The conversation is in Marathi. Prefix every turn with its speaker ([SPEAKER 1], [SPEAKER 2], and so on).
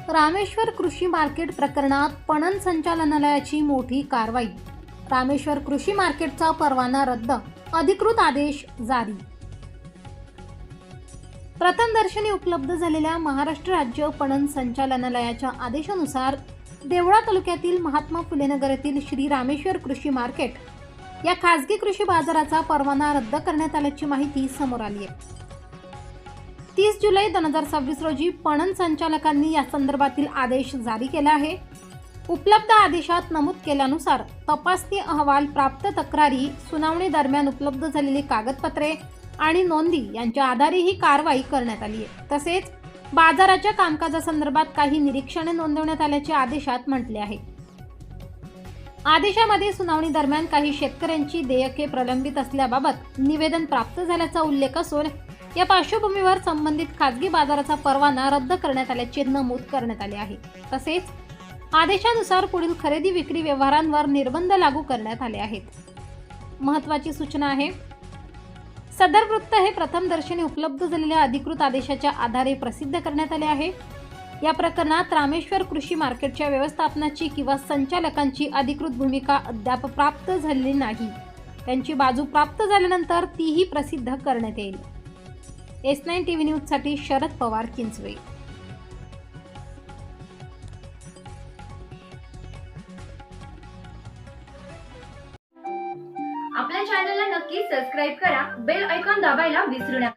[SPEAKER 1] रामेश्वर कृषी मार्केट प्रकरणात पणन संचालनालयाची मोठी कारवाई। रामेश्वर कृषी मार्केटचा परवाना रद्द, अधिकृत आदेश जारी। प्रथमदर्शनी उपलब्ध झालेल्या महाराष्ट्र राज्य पणन संचालनालयाच्या आदेशानुसार देवळा तालुक्यातील महात्मा फुले नगर येथील श्री रामेश्वर कृषी मार्केट या खासगी कृषी बाजाराचा परवाना रद्द करण्यात आल्याची माहिती समोर आली आहे। 30 जुलै 2026 रोजी पणन संचालकांनी या संदर्भातील आदेश जारी केला आहे। उपलब्ध आदेशात नमूद केल्यानुसार तपासणी अहवाल, प्राप्त तक्रारी, सुनावणी दरम्यान उपलब्ध झालेली कागदपत्रे आणि नोंदी यांच्या आधारे ही कारवाई करण्यात आली आहे। तसेच बाजाराच्या कामकाजासंदर्भात काही निरीक्षणे नोंदवण्यात आल्याचे आदेशात म्हटले आहे। आदेशामध्ये सुनावणी दरम्यान काही शेतकऱ्यांची देयके प्रलंबित असल्याबाबत निवेदन प्राप्त झाल्याचा उल्लेख असून या पार्श्वभूमीवर संबंधित खासगी बाजाराचा परवाना रद्द करण्यात आल्याचे नमूद करण्यात आले आहे। तसेच आदेशानुसार पुढील खरेदी विक्री व्यवहारांवर निर्बंध लागू करण्यात आले आहेत। महत्त्वाची सूचना आहे, सदर वृत्त हे प्रथमदर्शनी उपलब्ध झालेल्या अधिकृत आदेशाच्या आधारे प्रसिद्ध करण्यात आले आहे। या प्रकरणात रामेश्वर कृषी मार्केटच्या व्यवस्थापनाची किंवा संचालकांची अधिकृत भूमिका अद्याप प्राप्त झालेली नाही। त्यांची बाजू प्राप्त झाल्यानंतर तीही प्रसिद्ध करण्यात येईल। S9 TV न्यूज साठी शरद पवार, किंचवे।
[SPEAKER 2] आपल्या चॅनलला नक्की सबस्क्राइब करा, बेल आयकॉन दाबायला विसरू नका।